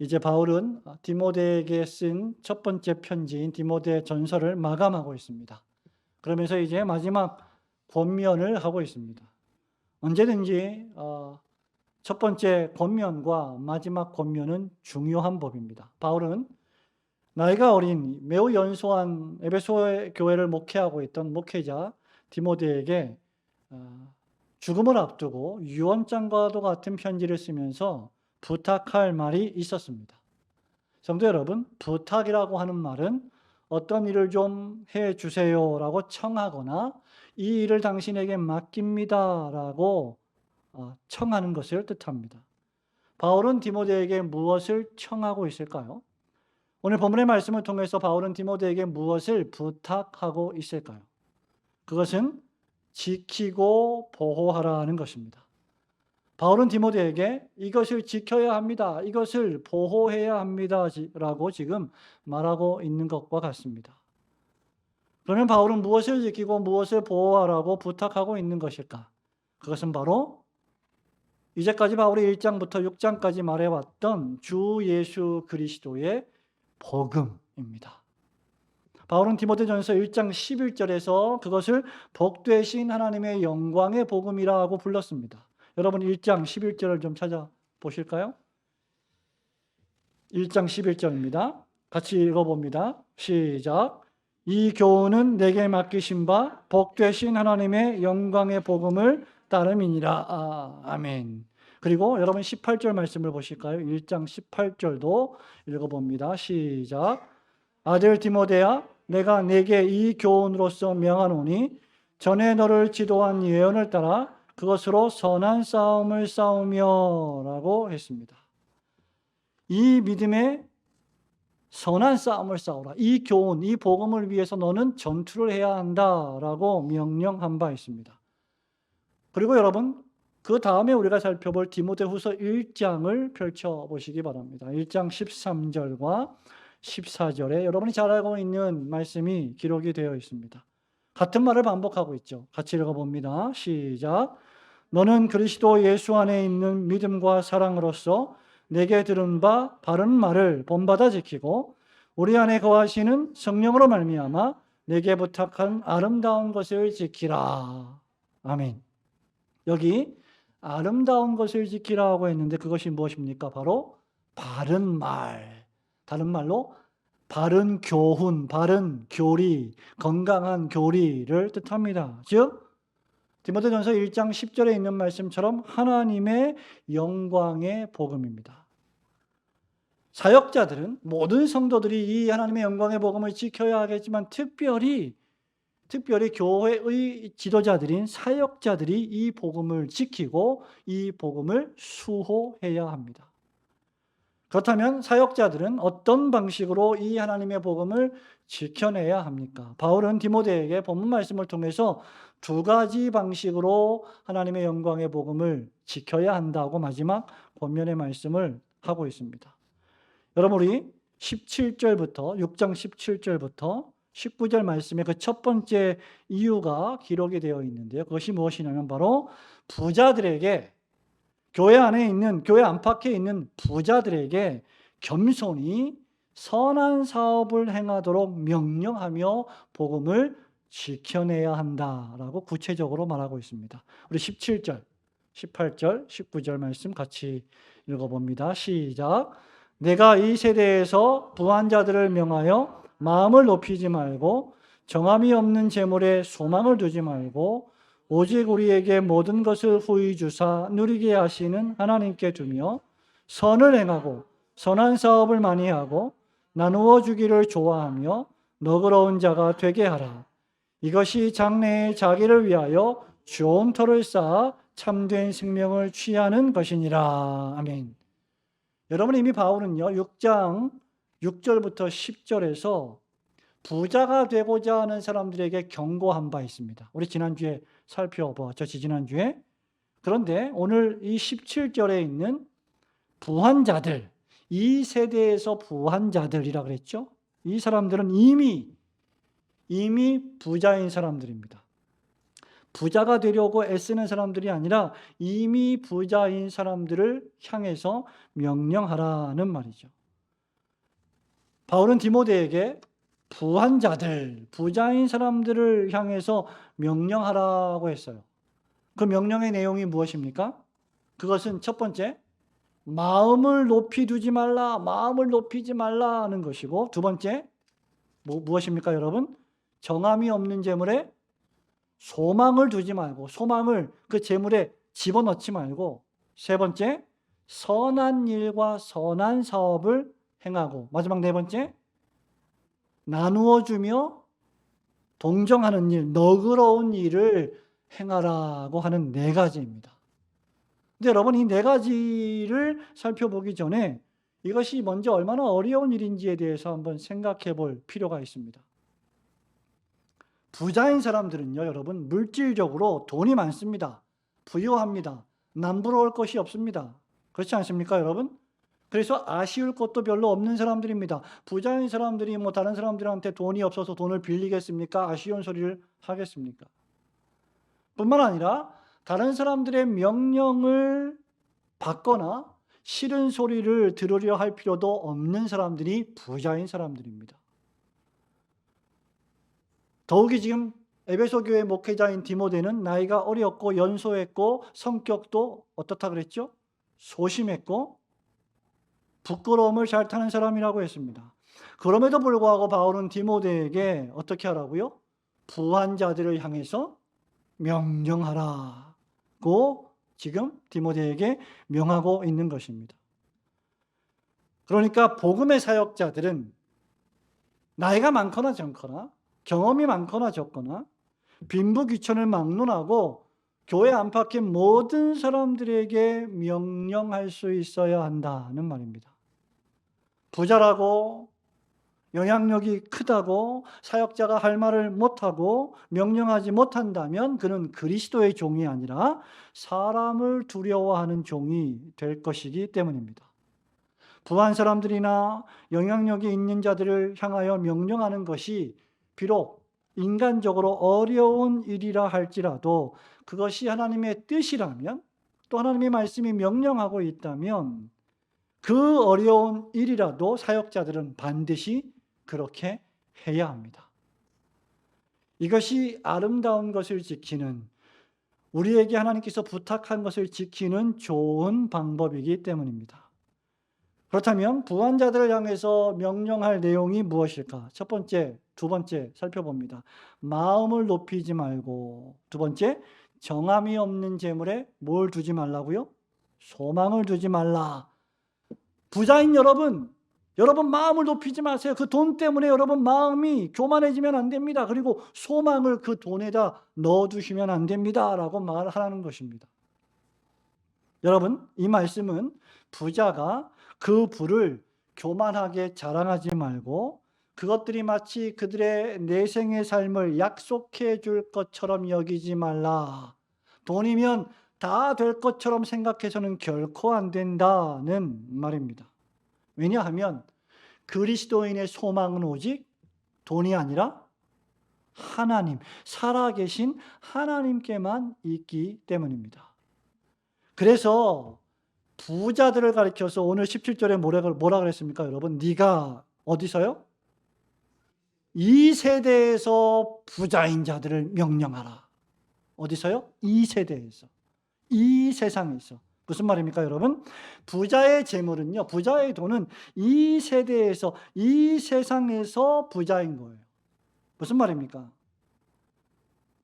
이제 바울은 디모데에게 쓴 첫 번째 편지인 디모데 전서를 마감하고 있습니다. 그러면서 이제 마지막 권면을 하고 있습니다. 언제든지 첫 번째 권면과 마지막 권면은 중요한 법입니다. 바울은 나이가 어린 매우 연소한 에베소 교회를 목회하고 있던 목회자 디모데에게 죽음을 앞두고 유언장과도 같은 편지를 쓰면서 부탁할 말이 있었습니다. 성도 여러분, 부탁이라고 하는 말은 어떤 일을 좀 해 주세요라고 청하거나 이 일을 당신에게 맡깁니다라고 청하는 것을 뜻합니다. 바울은 디모데에게 무엇을 청하고 있을까요? 오늘 본문의 말씀을 통해서 바울은 디모데에게 무엇을 부탁하고 있을까요? 그것은 지키고 보호하라는 것입니다. 바울은 디모데에게 이것을 지켜야 합니다. 이것을 보호해야 합니다. 라고 지금 말하고 있는 것과 같습니다. 그러면 바울은 무엇을 지키고 무엇을 보호하라고 부탁하고 있는 것일까? 그것은 바로 이제까지 바울이 1장부터 6장까지 말해왔던 주 예수 그리스도의 복음입니다. 바울은 디모데전서 1장 11절에서 그것을 복되신 하나님의 영광의 복음이라고 불렀습니다. 여러분 1장 11절을 좀 찾아보실까요? 1장 11절입니다. 같이 읽어봅니다. 시작. 이 교훈은 내게 맡기신 바 복되신 하나님의 영광의 복음을 따름이니라. 아멘. 그리고 여러분 18절 말씀을 보실까요? 1장 18절도 읽어봅니다. 시작. 아들 디모데야, 내가 내게 이 교훈으로서 명하노니 전에 너를 지도한 예언을 따라 그것으로 선한 싸움을 싸우며라고 했습니다. 이 믿음의 선한 싸움을 싸우라. 이 교훈, 이 복음을 위해서 너는 전투를 해야 한다라고 명령한 바 있습니다. 그리고 여러분, 그 다음에 우리가 살펴볼 디모데후서 1장을 펼쳐보시기 바랍니다. 1장 13절과 14절에 여러분이 잘 알고 있는 말씀이 기록이 되어 있습니다. 같은 말을 반복하고 있죠. 같이 읽어봅니다. 시작. 너는 그리스도 예수 안에 있는 믿음과 사랑으로서 내게 들은 바 바른 말을 본받아 지키고 우리 안에 거하시는 성령으로 말미암아 내게 부탁한 아름다운 것을 지키라. 아멘. 여기 아름다운 것을 지키라고 했는데 그것이 무엇입니까? 바로 바른 말. 다른 말로 바른 교훈, 바른 교리, 건강한 교리를 뜻합니다. 즉 디모데전서 1장 10절에 있는 말씀처럼 하나님의 영광의 복음입니다. 사역자들은 모든 성도들이 이 하나님의 영광의 복음을 지켜야 하겠지만 특별히 교회의 지도자들인 사역자들이 이 복음을 지키고 이 복음을 수호해야 합니다. 그렇다면 사역자들은 어떤 방식으로 이 하나님의 복음을 지켜내야 합니까? 바울은 디모데에게 본문 말씀을 통해서 두 가지 방식으로 하나님의 영광의 복음을 지켜야 한다고 마지막 본면의 말씀을 하고 있습니다. 여러분 우리 17절부터 6장 17절부터 19절 말씀에 그 첫 번째 이유가 기록이 되어 있는데요. 그것이 무엇이냐면 바로 부자들에게 교회 안에 있는 교회 안팎에 있는 부자들에게 겸손히 선한 사업을 행하도록 명령하며 복음을 지켜내야 한다라고 구체적으로 말하고 있습니다. 우리 17절, 18절, 19절 말씀 같이 읽어봅니다. 시작. 내가 이 세대에서 부한 자들을 명하여 마음을 높이지 말고 정함이 없는 재물에 소망을 두지 말고 오직 우리에게 모든 것을 후히 주사 누리게 하시는 하나님께 두며 선을 행하고 선한 사업을 많이 하고 나누어 주기를 좋아하며 너그러운 자가 되게 하라. 이것이 장래에 자기를 위하여 좋은 터를 쌓아 참된 생명을 취하는 것이니라. 아멘. 여러분 이미 바울은요 6장 6절부터 10절에서 부자가 되고자 하는 사람들에게 경고한 바 있습니다. 우리 지난주에 살펴보았죠. 지난주에. 그런데 오늘 이 17절에 있는 부한 자들, 이 세대에서 부한 자들이라 그랬죠. 이 사람들은 이미 부자인 사람들입니다. 부자가 되려고 애쓰는 사람들이 아니라 이미 부자인 사람들을 향해서 명령하라는 말이죠. 바울은 디모데에게 부한 자들, 부자인 사람들을 향해서 명령하라고 했어요. 그 명령의 내용이 무엇입니까? 그것은 첫 번째, 마음을 높이 두지 말라, 마음을 높이지 말라는 것이고, 두 번째, 무엇입니까, 여러분? 정함이 없는 재물에 소망을 두지 말고, 소망을 그 재물에 집어넣지 말고, 세 번째, 선한 일과 선한 사업을 행하고, 마지막 네 번째, 나누어 주며 동정하는 일, 너그러운 일을 행하라고 하는 네 가지입니다. 근데 여러분, 이 네 가지를 살펴보기 전에 이것이 먼저 얼마나 어려운 일인지에 대해서 한번 생각해 볼 필요가 있습니다. 부자인 사람들은요, 여러분, 물질적으로 돈이 많습니다. 부유합니다. 남부러울 것이 없습니다. 그렇지 않습니까, 여러분? 그래서 아쉬울 것도 별로 없는 사람들입니다. 부자인 사람들이 뭐 다른 사람들한테 돈이 없어서 돈을 빌리겠습니까? 아쉬운 소리를 하겠습니까? 뿐만 아니라 다른 사람들의 명령을 받거나 싫은 소리를 들으려 할 필요도 없는 사람들이 부자인 사람들입니다. 더욱이 지금 에베소 교회 목회자인 디모데는 나이가 어렸고 연소했고 성격도 어떻다 그랬죠? 소심했고 부끄러움을 잘 타는 사람이라고 했습니다. 그럼에도 불구하고 바울은 디모데에게 어떻게 하라고요? 부한 자들을 향해서 명령하라고 지금 디모데에게 명하고 있는 것입니다. 그러니까 복음의 사역자들은 나이가 많거나 적거나 경험이 많거나 적거나 빈부귀천을 막론하고 교회 안팎의 모든 사람들에게 명령할 수 있어야 한다는 말입니다. 부자라고 영향력이 크다고 사역자가 할 말을 못하고 명령하지 못한다면 그는 그리스도의 종이 아니라 사람을 두려워하는 종이 될 것이기 때문입니다. 부한 사람들이나 영향력이 있는 자들을 향하여 명령하는 것이 비록 인간적으로 어려운 일이라 할지라도 그것이 하나님의 뜻이라면, 또 하나님의 말씀이 명령하고 있다면 그 어려운 일이라도 사역자들은 반드시 그렇게 해야 합니다. 이것이 아름다운 것을 지키는, 우리에게 하나님께서 부탁한 것을 지키는 좋은 방법이기 때문입니다. 그렇다면 부한 자들을 향해서 명령할 내용이 무엇일까? 첫 번째, 두 번째 살펴봅니다. 마음을 높이지 말고, 두 번째, 정함이 없는 재물에 뭘 두지 말라고요? 소망을 두지 말라. 부자인 여러분 마음을 높이지 마세요. 그 돈 때문에 여러분 마음이 교만해지면 안 됩니다. 그리고 소망을 그 돈에다 넣어두시면 안 됩니다. 라고 말하는 것입니다. 여러분, 이 말씀은 부자가 그 부를 교만하게 자랑하지 말고 그것들이 마치 그들의 내생의 삶을 약속해 줄 것처럼 여기지 말라. 돈이면 다 될 것처럼 생각해서는 결코 안 된다는 말입니다. 왜냐하면 그리스도인의 소망은 오직 돈이 아니라 하나님, 살아계신 하나님께만 있기 때문입니다. 그래서 부자들을 가리켜서 오늘 17절에 뭐라 그랬습니까, 여러분? 네가 어디서요? 이 세대에서 부자인 자들을 명령하라. 어디서요? 이 세대에서. 이 세상에서. 무슨 말입니까, 여러분? 부자의 재물은요, 부자의 돈은 이 세대에서, 이 세상에서 부자인 거예요. 무슨 말입니까?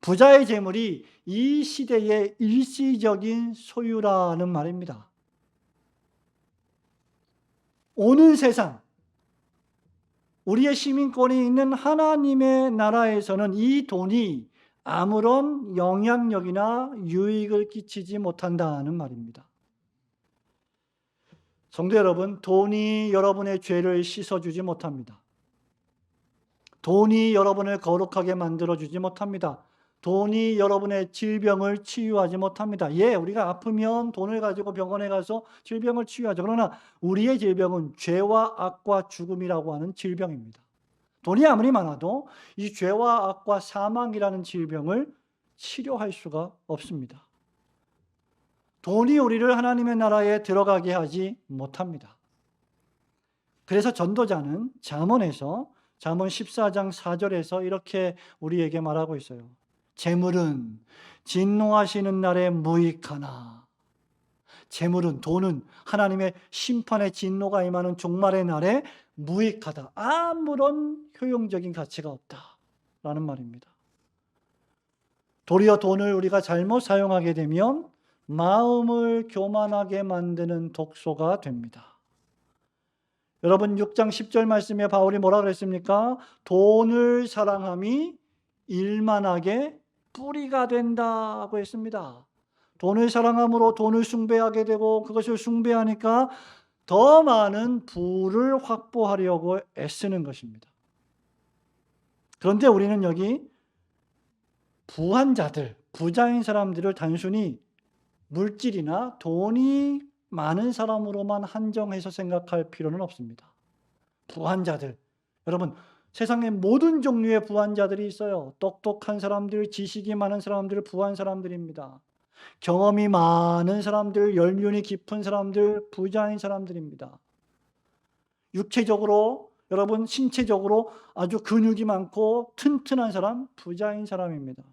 부자의 재물이 이 시대의 일시적인 소유라는 말입니다. 오는 세상, 우리의 시민권이 있는 하나님의 나라에서는 이 돈이 아무런 영향력이나 유익을 끼치지 못한다는 말입니다. 성도 여러분, 돈이 여러분의 죄를 씻어주지 못합니다. 돈이 여러분을 거룩하게 만들어주지 못합니다. 돈이 여러분의 질병을 치유하지 못합니다. 예, 우리가 아프면 돈을 가지고 병원에 가서 질병을 치유하죠. 그러나 우리의 질병은 죄와 악과 죽음이라고 하는 질병입니다. 돈이 아무리 많아도 이 죄와 악과 사망이라는 질병을 치료할 수가 없습니다. 돈이 우리를 하나님의 나라에 들어가게 하지 못합니다. 그래서 전도자는 잠언에서 잠언 14장 4절에서 이렇게 우리에게 말하고 있어요. 재물은 진노하시는 날에 무익하나. 재물은, 돈은 하나님의 심판의 진노가 임하는 종말의 날에 무익하다. 아무런 효용적인 가치가 없다라는 말입니다. 도리어 돈을 우리가 잘못 사용하게 되면 마음을 교만하게 만드는 독소가 됩니다. 여러분 6장 10절 말씀에 바울이 뭐라 그랬습니까? 돈을 사랑함이 일만하게 뿌리가 된다고 했습니다. 돈을 사랑함으로 돈을 숭배하게 되고 그것을 숭배하니까 더 많은 부를 확보하려고 애쓰는 것입니다. 그런데 우리는 여기 부한 자들, 부자인 사람들을 단순히 물질이나 돈이 많은 사람으로만 한정해서 생각할 필요는 없습니다. 부한 자들, 여러분 세상에 모든 종류의 부한 자들이 있어요. 똑똑한 사람들, 지식이 많은 사람들, 부한 사람들입니다. 경험이 많은 사람들, 연륜이 깊은 사람들, 부자인 사람들입니다. 육체적으로, 여러분 신체적으로 아주 근육이 많고 튼튼한 사람, 부자인 사람입니다.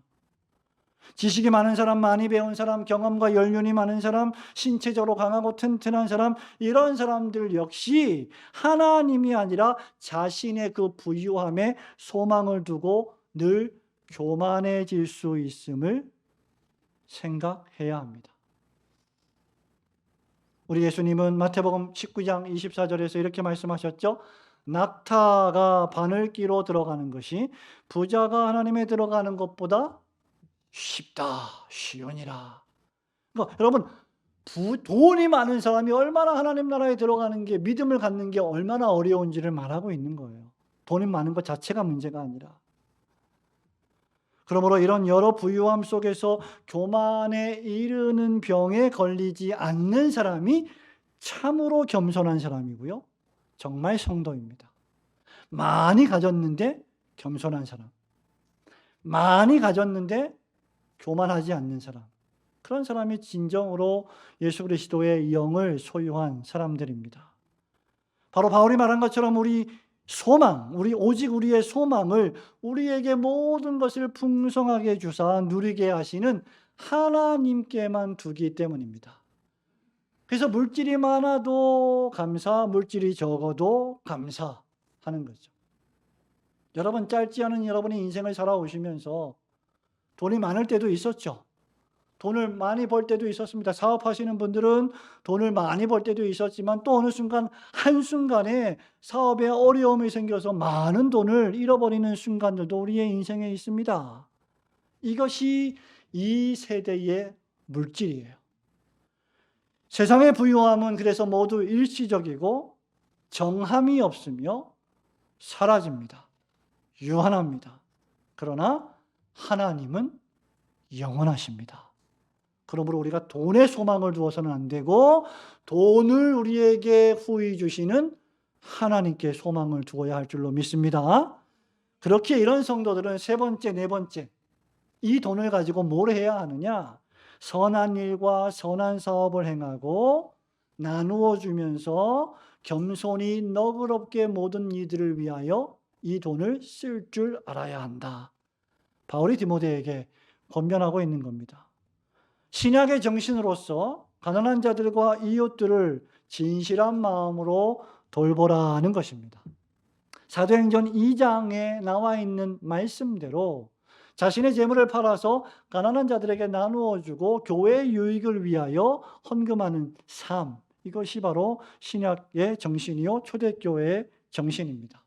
지식이 많은 사람, 많이 배운 사람, 경험과 연륜이 많은 사람, 신체적으로 강하고 튼튼한 사람, 이런 사람들 역시 하나님이 아니라 자신의 그 부유함에 소망을 두고 늘 교만해질 수 있음을 생각해야 합니다. 우리 예수님은 마태복음 19장 24절에서 이렇게 말씀하셨죠. 낙타가 바늘기로 들어가는 것이 부자가 하나님에 들어가는 것보다 쉽다, 쉬우니라. 그러니까 여러분 돈이 많은 사람이 얼마나 하나님 나라에 들어가는 게, 믿음을 갖는 게 얼마나 어려운지를 말하고 있는 거예요. 돈이 많은 것 자체가 문제가 아니라. 그러므로 이런 여러 부유함 속에서 교만에 이르는 병에 걸리지 않는 사람이 참으로 겸손한 사람이고요. 정말 성도입니다. 많이 가졌는데 겸손한 사람. 많이 가졌는데 교만하지 않는 사람. 그런 사람이 진정으로 예수 그리스도의 영을 소유한 사람들입니다. 바로 바울이 말한 것처럼 우리 오직 우리의 소망을 우리에게 모든 것을 풍성하게 주사 누리게 하시는 하나님께만 두기 때문입니다. 그래서 물질이 많아도 감사, 물질이 적어도 감사하는 거죠. 여러분 짧지 않은 여러분의 인생을 살아오시면서 돈이 많을 때도 있었죠. 돈을 많이 벌 때도 있었습니다. 사업하시는 분들은 돈을 많이 벌 때도 있었지만 또 어느 순간 한순간에 사업에 어려움이 생겨서 많은 돈을 잃어버리는 순간들도 우리의 인생에 있습니다. 이것이 이 세대의 물질이에요. 세상의 부유함은 그래서 모두 일시적이고 정함이 없으며 사라집니다. 유한합니다. 그러나 하나님은 영원하십니다. 그러므로 우리가 돈에 소망을 두어서는 안 되고 돈을 우리에게 후히 주시는 하나님께 소망을 두어야 할 줄로 믿습니다. 그렇게 이런 성도들은 세 번째, 네 번째, 이 돈을 가지고 뭘 해야 하느냐? 선한 일과 선한 사업을 행하고 나누어 주면서 겸손히 너그럽게 모든 이들을 위하여 이 돈을 쓸 줄 알아야 한다. 바울이 디모데에게 권면하고 있는 겁니다. 신약의 정신으로서 가난한 자들과 이웃들을 진실한 마음으로 돌보라는 것입니다. 사도행전 2장에 나와 있는 말씀대로 자신의 재물을 팔아서 가난한 자들에게 나누어 주고 교회의 유익을 위하여 헌금하는 삶, 이것이 바로 신약의 정신이요 초대교회의 정신입니다.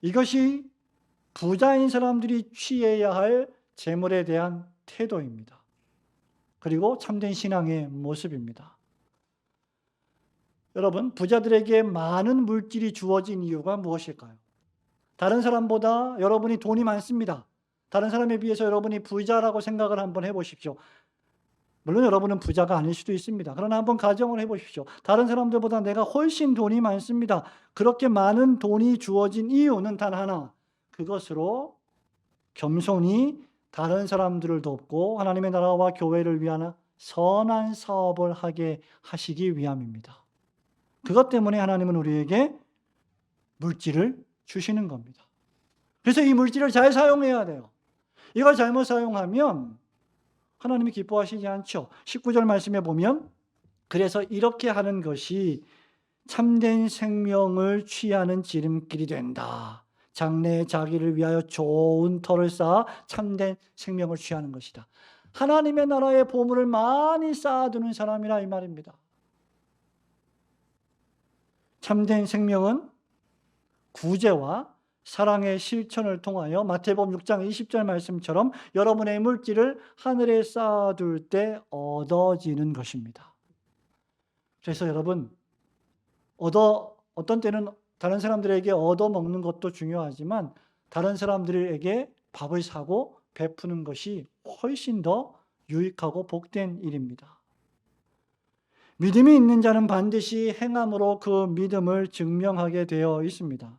이것이 부자인 사람들이 취해야 할 재물에 대한 태도입니다. 그리고 참된 신앙의 모습입니다. 여러분, 부자들에게 많은 물질이 주어진 이유가 무엇일까요? 다른 사람보다 여러분이 돈이 많습니다. 다른 사람에 비해서 여러분이 부자라고 생각을 한번 해보십시오. 물론 여러분은 부자가 아닐 수도 있습니다. 그러나 한번 가정을 해보십시오. 다른 사람들보다 내가 훨씬 돈이 많습니다. 그렇게 많은 돈이 주어진 이유는 단 하나, 그것으로 겸손히 다른 사람들을 돕고 하나님의 나라와 교회를 위한 선한 사업을 하게 하시기 위함입니다. 그것 때문에 하나님은 우리에게 물질을 주시는 겁니다. 그래서 이 물질을 잘 사용해야 돼요. 이걸 잘못 사용하면 하나님이 기뻐하시지 않죠. 19절 말씀에 보면 그래서 이렇게 하는 것이 참된 생명을 취하는 지름길이 된다. 장래에 자기를 위하여 좋은 터를 쌓아 참된 생명을 취하는 것이다. 하나님의 나라의 보물을 많이 쌓아두는 사람이라 이 말입니다. 참된 생명은 구제와 사랑의 실천을 통하여 마태복음 6장 20절 말씀처럼 여러분의 물질을 하늘에 쌓아둘 때 얻어지는 것입니다. 그래서 여러분 어떤 때는 다른 사람들에게 얻어먹는 것도 중요하지만 다른 사람들에게 밥을 사고 베푸는 것이 훨씬 더 유익하고 복된 일입니다. 믿음이 있는 자는 반드시 행함으로 그 믿음을 증명하게 되어 있습니다.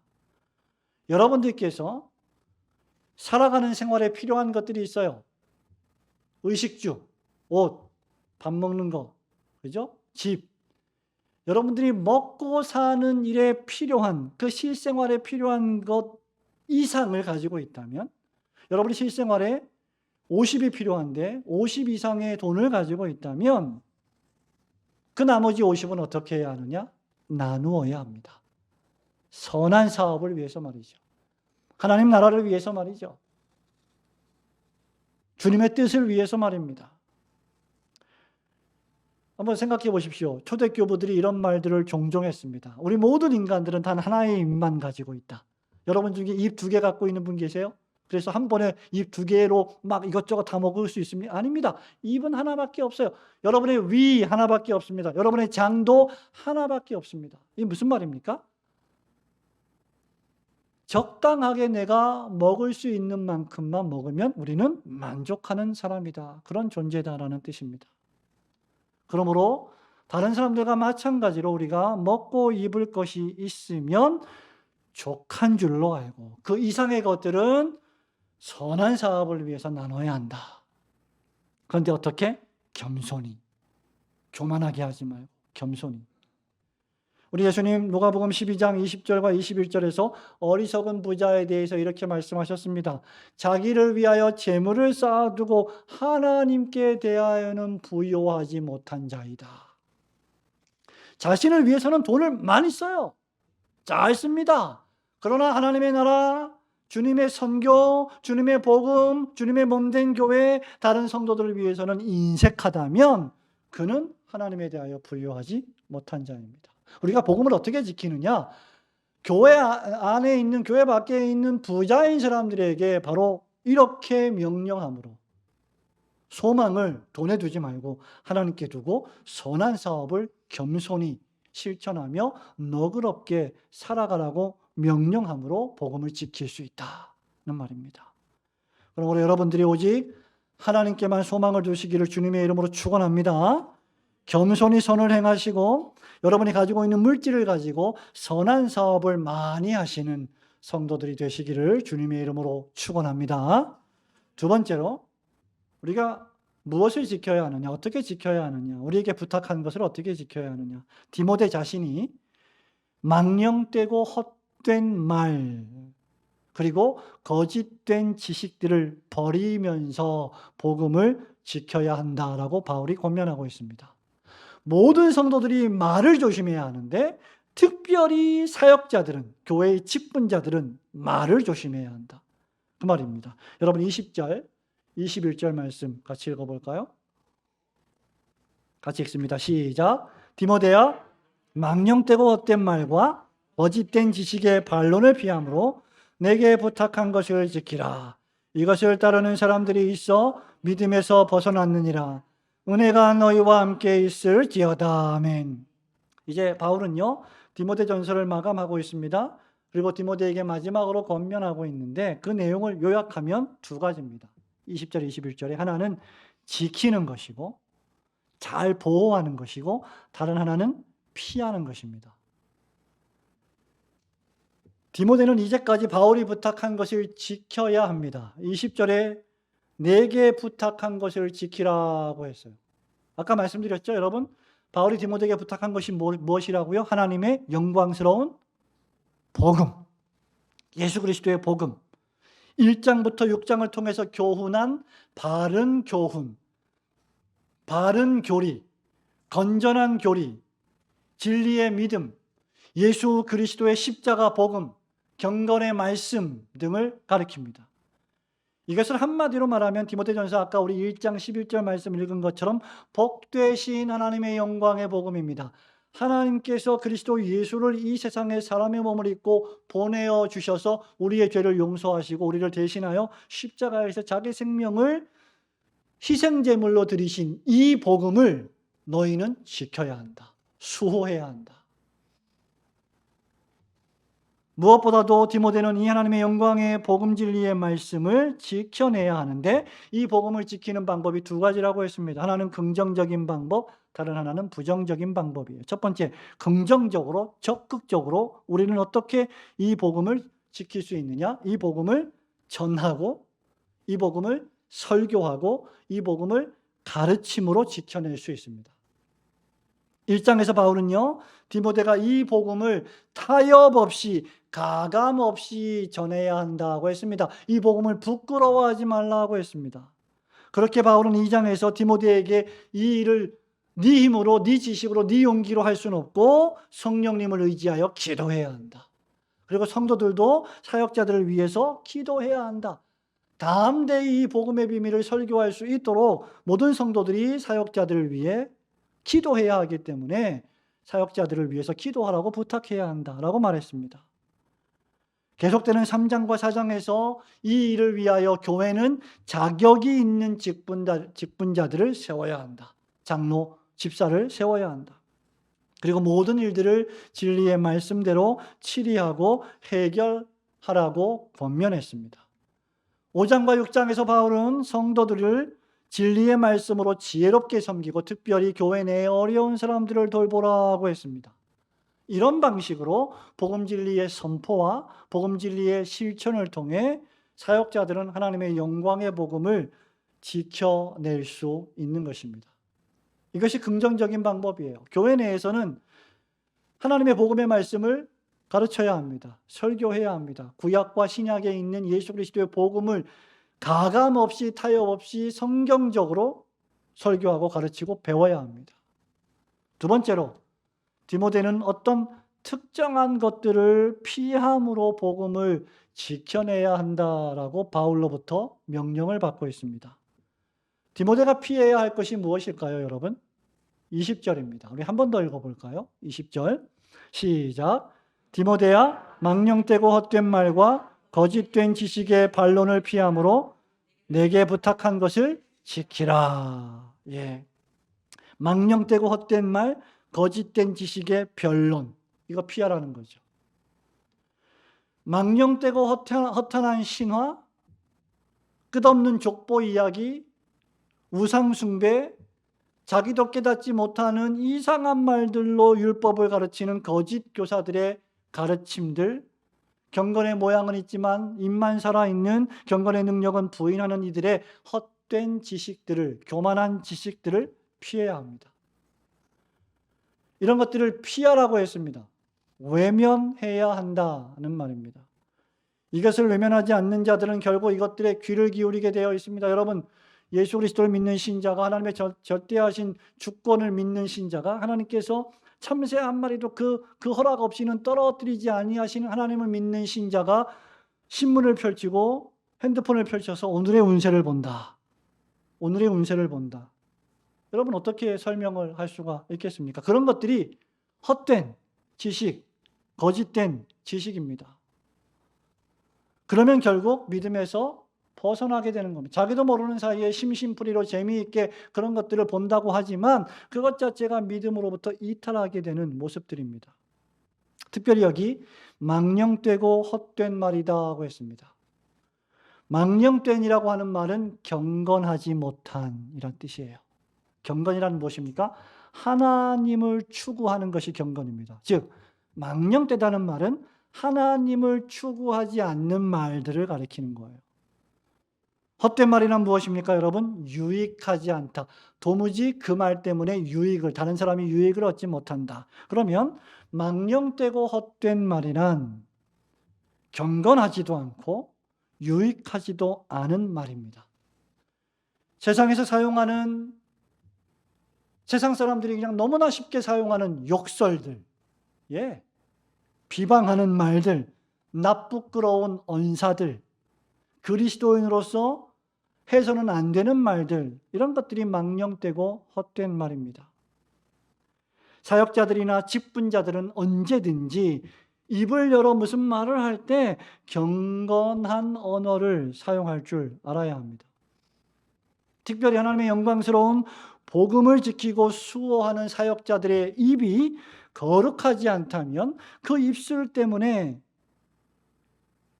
여러분들께서 살아가는 생활에 필요한 것들이 있어요. 의식주, 옷, 밥 먹는 거, 그죠? 집. 여러분들이 먹고 사는 일에 필요한, 그 실생활에 필요한 것 이상을 가지고 있다면, 여러분이 실생활에 50이 필요한데 50 이상의 돈을 가지고 있다면 그 나머지 50은 어떻게 해야 하느냐? 나누어야 합니다. 선한 사업을 위해서 말이죠. 하나님 나라를 위해서 말이죠. 주님의 뜻을 위해서 말입니다. 한번 생각해 보십시오. 초대교부들이 이런 말들을 종종 했습니다. 우리 모든 인간들은 단 하나의 입만 가지고 있다. 여러분 중에 입 2개 갖고 있는 분 계세요? 그래서 한 번에 입 2개로 막 이것저것 다 먹을 수 있습니까? 아닙니다. 입은 하나밖에 없어요. 여러분의 위 하나밖에 없습니다. 여러분의 장도 하나밖에 없습니다. 이게 무슨 말입니까? 적당하게 내가 먹을 수 있는 만큼만 먹으면 우리는 만족하는 사람이다. 그런 존재다라는 뜻입니다. 그러므로 다른 사람들과 마찬가지로 우리가 먹고 입을 것이 있으면 족한 줄로 알고 그 이상의 것들은 선한 사업을 위해서 나눠야 한다. 그런데 어떻게? 겸손히. 교만하게 하지 말고 겸손히. 우리 예수님 누가복음 12장 20절과 21절에서 어리석은 부자에 대해서 이렇게 말씀하셨습니다. 자기를 위하여 재물을 쌓아두고 하나님께 대하여는 부요하지 못한 자이다. 자신을 위해서는 돈을 많이 써요. 잘 씁니다. 그러나 하나님의 나라, 주님의 선교, 주님의 복음, 주님의 몸된 교회, 다른 성도들을 위해서는 인색하다면 그는 하나님에 대하여 부요하지 못한 자입니다. 우리가 복음을 어떻게 지키느냐? 교회 안에 있는, 교회 밖에 있는 부자인 사람들에게 바로 이렇게 명령함으로 소망을 돈에 두지 말고 하나님께 두고 선한 사업을 겸손히 실천하며 너그럽게 살아가라고 명령함으로 복음을 지킬 수 있다는 말입니다. 그러므로 여러분들이 오직 하나님께만 소망을 두시기를 주님의 이름으로 축원합니다. 겸손히 선을 행하시고 여러분이 가지고 있는 물질을 가지고 선한 사업을 많이 하시는 성도들이 되시기를 주님의 이름으로 축원합니다. 두 번째로 우리가 무엇을 지켜야 하느냐, 어떻게 지켜야 하느냐, 우리에게 부탁한 것을 어떻게 지켜야 하느냐. 디모데 자신이 망령되고 헛된 말 그리고 거짓된 지식들을 버리면서 복음을 지켜야 한다라고 바울이 권면하고 있습니다. 모든 성도들이 말을 조심해야 하는데 특별히 사역자들은, 교회의 직분자들은 말을 조심해야 한다. 그 말입니다. 여러분 20절, 21절 말씀 같이 읽어볼까요? 같이 읽습니다. 시작. 디모데야, 망령되고 헛된 말과 거짓된 지식의 반론을 피함으로 내게 부탁한 것을 지키라. 이것을 따르는 사람들이 있어 믿음에서 벗어났느니라. 은혜가 너희와 함께 있을지어다. 아멘. 이제 바울은요, 디모데 전서를 마감하고 있습니다. 그리고 디모데에게 마지막으로 권면하고 있는데 그 내용을 요약하면 두 가지입니다. 20절, 21절에 하나는 지키는 것이고 잘 보호하는 것이고 다른 하나는 피하는 것입니다. 디모데는 이제까지 바울이 부탁한 것을 지켜야 합니다. 20절에 내게 부탁한 것을 지키라고 했어요. 아까 말씀드렸죠, 여러분? 바울이 디모데에게 부탁한 것이 무엇이라고요? 하나님의 영광스러운 복음, 예수 그리스도의 복음. 1장부터 6장을 통해서 교훈한 바른 교훈, 바른 교리, 건전한 교리, 진리의 믿음, 예수 그리스도의 십자가 복음, 경건의 말씀 등을 가리킵니다. 이것을 한마디로 말하면 디모데전서 아까 우리 1장 11절 말씀 읽은 것처럼 복되신 하나님의 영광의 복음입니다. 하나님께서 그리스도 예수를 이 세상에 사람의 몸을 입고 보내어 주셔서 우리의 죄를 용서하시고 우리를 대신하여 십자가에서 자기 생명을 희생제물로 드리신 이 복음을 너희는 지켜야 한다. 수호해야 한다. 무엇보다도 디모데는 이 하나님의 영광의 복음 진리의 말씀을 지켜내야 하는데 이 복음을 지키는 방법이 두 가지라고 했습니다. 하나는 긍정적인 방법, 다른 하나는 부정적인 방법이에요. 첫 번째, 긍정적으로 적극적으로 우리는 어떻게 이 복음을 지킬 수 있느냐? 이 복음을 전하고 이 복음을 설교하고 이 복음을 가르침으로 지켜낼 수 있습니다. 1장에서 바울은요, 디모데가 이 복음을 타협 없이 가감 없이 전해야 한다고 했습니다. 이 복음을 부끄러워하지 말라고 했습니다. 그렇게 바울은 2장에서 디모데에게 이 일을 네 힘으로, 네 지식으로, 네 용기로 할 수는 없고 성령님을 의지하여 기도해야 한다. 그리고 성도들도 사역자들을 위해서 기도해야 한다. 담대히 이 복음의 비밀을 설교할 수 있도록 모든 성도들이 사역자들을 위해 기도해야 하기 때문에 사역자들을 위해서 기도하라고 부탁해야 한다라고 말했습니다. 계속되는 3장과 4장에서 이 일을 위하여 교회는 자격이 있는 직분자들을 세워야 한다. 장로, 집사를 세워야 한다. 그리고 모든 일들을 진리의 말씀대로 치리하고 해결하라고 권면했습니다. 5장과 6장에서 바울은 성도들을 진리의 말씀으로 지혜롭게 섬기고 특별히 교회 내에 어려운 사람들을 돌보라고 했습니다. 이런 방식으로 복음 진리의 선포와 복음 진리의 실천을 통해 사역자들은 하나님의 영광의 복음을 지켜낼 수 있는 것입니다. 이것이 긍정적인 방법이에요. 교회 내에서는 하나님의 복음의 말씀을 가르쳐야 합니다. 설교해야 합니다. 구약과 신약에 있는 예수 그리스도의 복음을 가감 없이 타협 없이 성경적으로 설교하고 가르치고 배워야 합니다. 두 번째로 디모데는 어떤 특정한 것들을 피함으로 복음을 지켜내야 한다라고 바울로부터 명령을 받고 있습니다. 디모데가 피해야 할 것이 무엇일까요, 여러분? 20절입니다. 우리 한 번 더 읽어볼까요? 20절 시작. 디모데야, 망령되고 헛된 말과 거짓된 지식의 반론을 피함으로 내게 부탁한 것을 지키라. 예. 망령되고 헛된 말, 거짓된 지식의 변론, 이거 피하라는 거죠. 망령되고 허탄한 신화, 끝없는 족보 이야기, 우상숭배, 자기도 깨닫지 못하는 이상한 말들로 율법을 가르치는 거짓 교사들의 가르침들, 경건의 모양은 있지만 입만 살아있는, 경건의 능력은 부인하는 이들의 헛된 지식들을, 교만한 지식들을 피해야 합니다. 이런 것들을 피하라고 했습니다. 외면해야 한다는 말입니다. 이것을 외면하지 않는 자들은 결국 이것들에 귀를 기울이게 되어 있습니다. 여러분, 예수 그리스도를 믿는 신자가, 하나님의 절대하신 주권을 믿는 신자가, 하나님께서 참새 한 마리도 그 허락 없이는 떨어뜨리지 아니하시는 하나님을 믿는 신자가 신문을 펼치고 핸드폰을 펼쳐서 오늘의 운세를 본다. 오늘의 운세를 본다. 여러분, 어떻게 설명을 할 수가 있겠습니까? 그런 것들이 헛된 지식, 거짓된 지식입니다. 그러면 결국 믿음에서 벗어나게 되는 겁니다. 자기도 모르는 사이에 심심풀이로 재미있게 그런 것들을 본다고 하지만 그것 자체가 믿음으로부터 이탈하게 되는 모습들입니다. 특별히 여기 망령되고 헛된 말이다고 했습니다. 망령된이라고 하는 말은 경건하지 못한 이란 뜻이에요. 경건이란 무엇입니까? 하나님을 추구하는 것이 경건입니다. 즉 망령되다는 말은 하나님을 추구하지 않는 말들을 가리키는 거예요. 헛된 말이란 무엇입니까, 여러분? 유익하지 않다. 도무지 그 말 때문에 다른 사람이 유익을 얻지 못한다. 그러면 망령되고 헛된 말이란 경건하지도 않고 유익하지도 않은 말입니다. 세상에서 사용하는, 세상 사람들이 그냥 너무나 쉽게 사용하는 욕설들, 비방하는 말들, 나쁘끄러운 언사들, 그리스도인으로서 해서는 안 되는 말들, 이런 것들이 망령되고 헛된 말입니다. 사역자들이나 직분자들은 언제든지 입을 열어 무슨 말을 할 때 경건한 언어를 사용할 줄 알아야 합니다. 특별히 하나님의 영광스러운 복음을 지키고 수호하는 사역자들의 입이 거룩하지 않다면 그 입술 때문에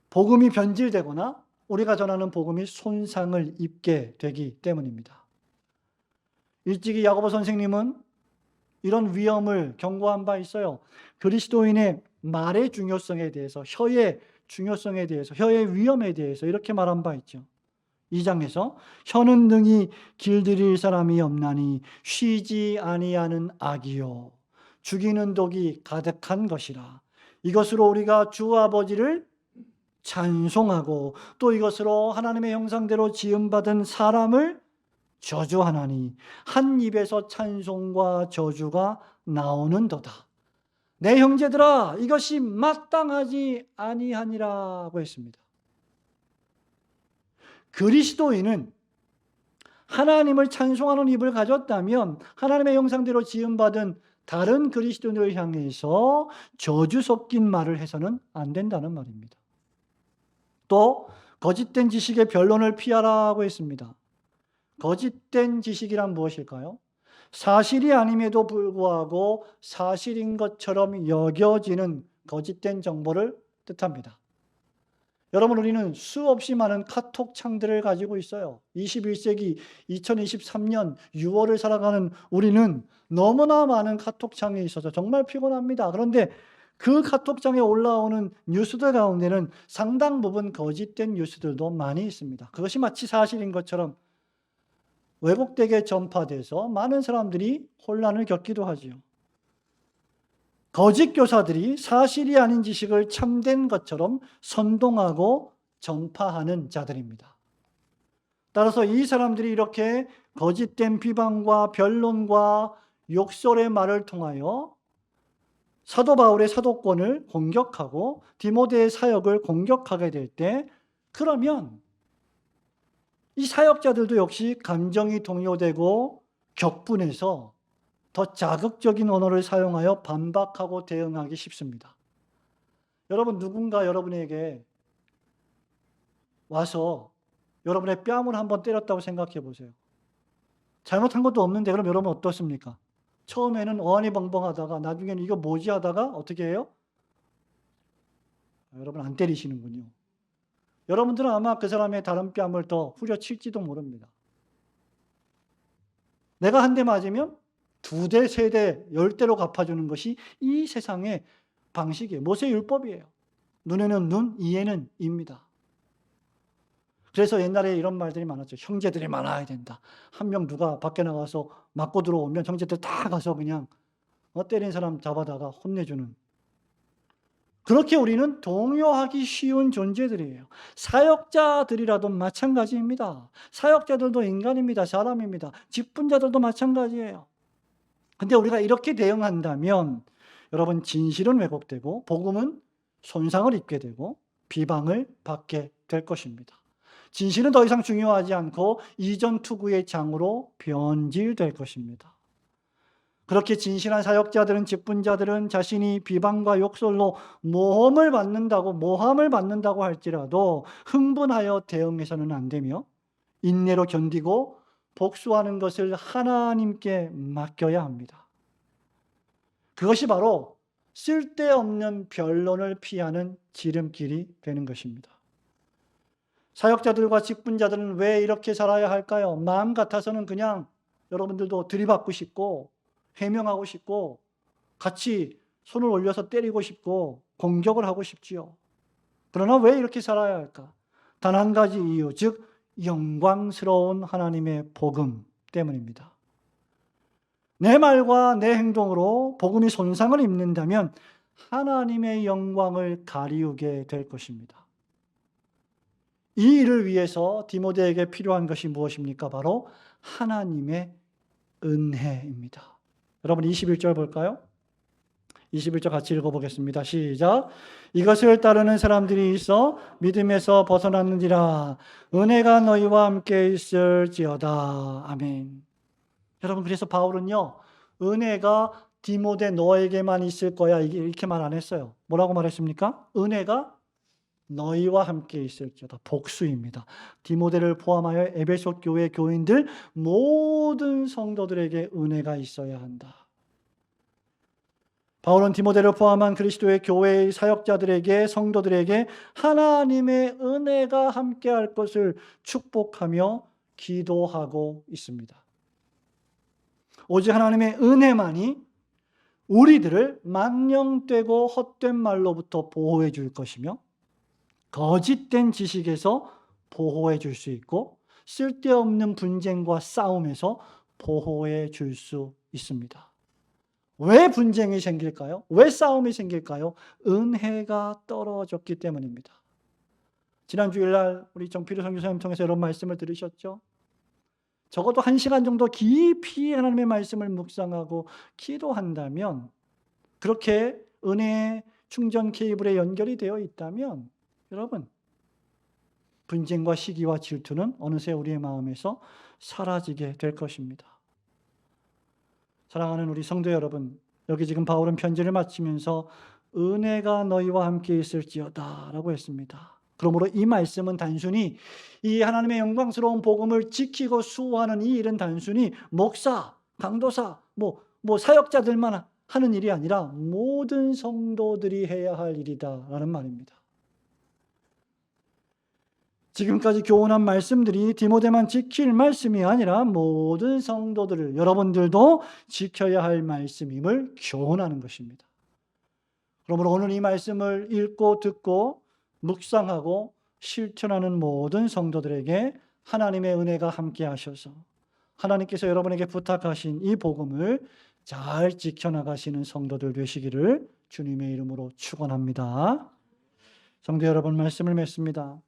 복음이 변질되거나 우리가 전하는 복음이 손상을 입게 되기 때문입니다. 일찍이 야고보 선생님은 이런 위험을 경고한 바 있어요. 그리스도인의 말의 중요성에 대해서, 혀의 중요성에 대해서, 혀의 위험에 대해서 이렇게 말한 바 있죠. 2장에서 혀는 능히 길들일 사람이 없나니 쉬지 아니하는 악이요 죽이는 독이 가득한 것이라. 이것으로 우리가 주 아버지를 찬송하고 또 이것으로 하나님의 형상대로 지음받은 사람을 저주하나니 한 입에서 찬송과 저주가 나오는도다. 내 형제들아, 이것이 마땅하지 아니하니라고 했습니다. 그리스도인은 하나님을 찬송하는 입을 가졌다면 하나님의 형상대로 지음받은 다른 그리스도인을 향해서 저주 섞인 말을 해서는 안 된다는 말입니다. 또 거짓된 지식의 변론을 피하라고 했습니다. 거짓된 지식이란 무엇일까요? 사실이 아님에도 불구하고 사실인 것처럼 여겨지는 거짓된 정보를 뜻합니다. 여러분, 우리는 수없이 많은 카톡 창들을 가지고 있어요. 21세기 2023년 6월을 살아가는 우리는 너무나 많은 카톡 창이 있어서 정말 피곤합니다. 그런데 그 카톡 창에 올라오는 뉴스들 가운데는 상당 부분 거짓된 뉴스들도 많이 있습니다. 그것이 마치 사실인 것처럼 왜곡되게 전파돼서 많은 사람들이 혼란을 겪기도 하지요. 거짓 교사들이 사실이 아닌 지식을 참된 것처럼 선동하고 전파하는 자들입니다. 따라서 이 사람들이 이렇게 거짓된 비방과 변론과 욕설의 말을 통하여 사도 바울의 사도권을 공격하고 디모데의 사역을 공격하게 될 때, 그러면 이 사역자들도 역시 감정이 동요되고 격분해서 더 자극적인 언어를 사용하여 반박하고 대응하기 쉽습니다. 여러분, 누군가 여러분에게 와서 여러분의 뺨을 한번 때렸다고 생각해 보세요. 잘못한 것도 없는데 그럼 여러분 어떻습니까? 처음에는 어안이벙벙하다가 나중에는 이거 뭐지 하다가 어떻게 해요? 여러분 안 때리시는군요. 여러분들은 아마 그 사람의 다른 뺨을 더 후려칠지도 모릅니다. 내가 한 대 맞으면 2대, 3대, 10대로 갚아주는 것이 이 세상의 방식이에요. 모세율법이에요. 눈에는 눈, 이에는 이입니다. 그래서 옛날에 이런 말들이 많았죠. 형제들이 많아야 된다. 한 명 누가 밖에 나가서 맞고 들어오면 형제들 다 가서 그냥 때린 사람 잡아다가 혼내주는. 그렇게 우리는 동요하기 쉬운 존재들이에요. 사역자들이라도 마찬가지입니다. 사역자들도 인간입니다. 사람입니다. 직분자들도 마찬가지예요. 근데 우리가 이렇게 대응한다면 여러분, 진실은 왜곡되고 복음은 손상을 입게 되고 비방을 받게 될 것입니다. 진실은 더 이상 중요하지 않고 이전 투구의 장으로 변질될 것입니다. 그렇게 진실한 사역자들은, 직분자들은 자신이 비방과 욕설로 모함을 받는다고 할지라도 흥분하여 대응해서는 안 되며 인내로 견디고 복수하는 것을 하나님께 맡겨야 합니다. 그것이 바로 쓸데없는 변론을 피하는 지름길이 되는 것입니다. 사역자들과 직분자들은 왜 이렇게 살아야 할까요? 마음 같아서는 그냥 여러분들도 들이받고 싶고 해명하고 싶고 같이 손을 올려서 때리고 싶고 공격을 하고 싶지요. 그러나 왜 이렇게 살아야 할까? 단 한 가지 이유, 즉 영광스러운 하나님의 복음 때문입니다. 내 말과 내 행동으로 복음이 손상을 입는다면 하나님의 영광을 가리우게 될 것입니다. 이 일을 위해서 디모데에게 필요한 것이 무엇입니까? 바로 하나님의 은혜입니다. 여러분 21절 볼까요? 21절 같이 읽어보겠습니다. 시작. 이것을 따르는 사람들이 있어 믿음에서 벗어났느니라. 은혜가 너희와 함께 있을지어다. 아멘. 여러분, 그래서 바울은요, 은혜가 디모데 너에게만 있을 거야 이렇게 말 안 했어요. 뭐라고 말했습니까? 은혜가 너희와 함께 있을지어다. 복수입니다. 디모데를 포함하여 에베소 교회 교인들 모든 성도들에게 은혜가 있어야 한다. 바울은 디모데를 포함한 그리스도의 교회의 사역자들에게, 성도들에게 하나님의 은혜가 함께할 것을 축복하며 기도하고 있습니다. 오직 하나님의 은혜만이 우리들을 망령되고 헛된 말로부터 보호해 줄 것이며 거짓된 지식에서 보호해 줄 수 있고 쓸데없는 분쟁과 싸움에서 보호해 줄 수 있습니다. 왜 분쟁이 생길까요? 왜 싸움이 생길까요? 은혜가 떨어졌기 때문입니다. 지난 주일날 우리 정필우 선교사님 통해서 이런 말씀을 들으셨죠? 적어도 1시간 정도 깊이 하나님의 말씀을 묵상하고 기도한다면, 그렇게 은혜의 충전 케이블에 연결이 되어 있다면 여러분, 분쟁과 시기와 질투는 어느새 우리의 마음에서 사라지게 될 것입니다. 사랑하는 우리 성도 여러분, 여기 지금 바울은 편지를 마치면서 은혜가 너희와 함께 있을지어다 라고 했습니다. 그러므로 이 말씀은 단순히 이 하나님의 영광스러운 복음을 지키고 수호하는 이 일은 단순히 목사, 강도사, 사역자들만 하는 일이 아니라 모든 성도들이 해야 할 일이다라는 말입니다. 지금까지 교훈한 말씀들이 디모데만 지킬 말씀이 아니라 모든 성도들을, 여러분들도 지켜야 할 말씀임을 교훈하는 것입니다. 그러므로 오늘 이 말씀을 읽고 듣고 묵상하고 실천하는 모든 성도들에게 하나님의 은혜가 함께 하셔서 하나님께서 여러분에게 부탁하신 이 복음을 잘 지켜나가시는 성도들 되시기를 주님의 이름으로 축원합니다. 성도 여러분, 말씀을 맺습니다.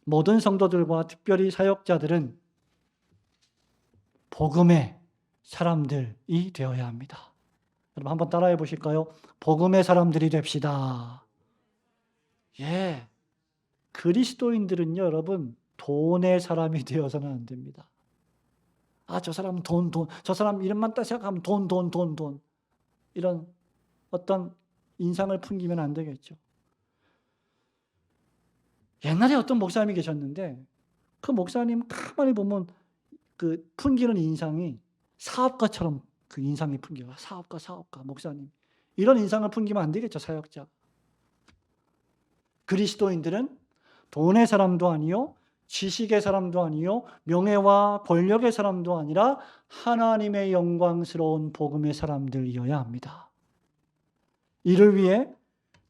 모든 성도들과 특별히 사역자들은 복음의 사람들이 되어야 합니다. 여러분 한번 따라해 보실까요? 복음의 사람들이 됩시다. 예, 그리스도인들은요, 여러분 돈의 사람이 되어서는 안 됩니다. 저 사람은 돈, 저 사람 이름만 딱 생각하면 돈. 이런 어떤 인상을 풍기면 안 되겠죠. 옛날에 어떤 목사님이 계셨는데 그 목사님 가만히 보면 그 풍기는 인상이 사업가처럼 그 인상이 풍겨요. 사업가, 목사님. 이런 인상을 풍기면 안 되겠죠, 사역자. 그리스도인들은 돈의 사람도 아니요, 지식의 사람도 아니요, 명예와 권력의 사람도 아니라 하나님의 영광스러운 복음의 사람들이어야 합니다. 이를 위해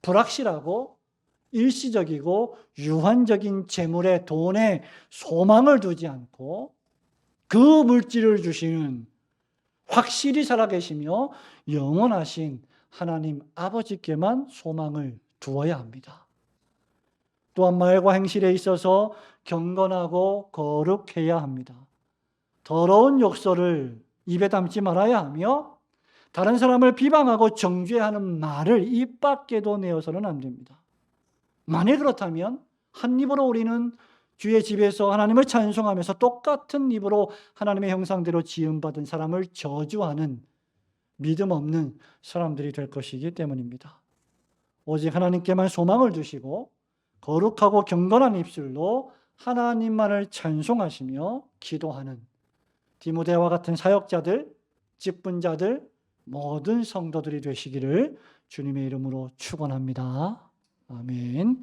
불확실하고 일시적이고 유한적인 재물에, 돈에 소망을 두지 않고 그 물질을 주시는 확실히 살아계시며 영원하신 하나님 아버지께만 소망을 두어야 합니다. 또한 말과 행실에 있어서 경건하고 거룩해야 합니다. 더러운 욕설을 입에 담지 말아야 하며 다른 사람을 비방하고 정죄하는 말을 입 밖에도 내어서는 안 됩니다. 만약 그렇다면 한 입으로 우리는 주의 집에서 하나님을 찬송하면서 똑같은 입으로 하나님의 형상대로 지음받은 사람을 저주하는 믿음 없는 사람들이 될 것이기 때문입니다. 오직 하나님께만 소망을 두시고 거룩하고 경건한 입술로 하나님만을 찬송하시며 기도하는 디모데와 같은 사역자들, 직분자들, 모든 성도들이 되시기를 주님의 이름으로 축원합니다. 아멘.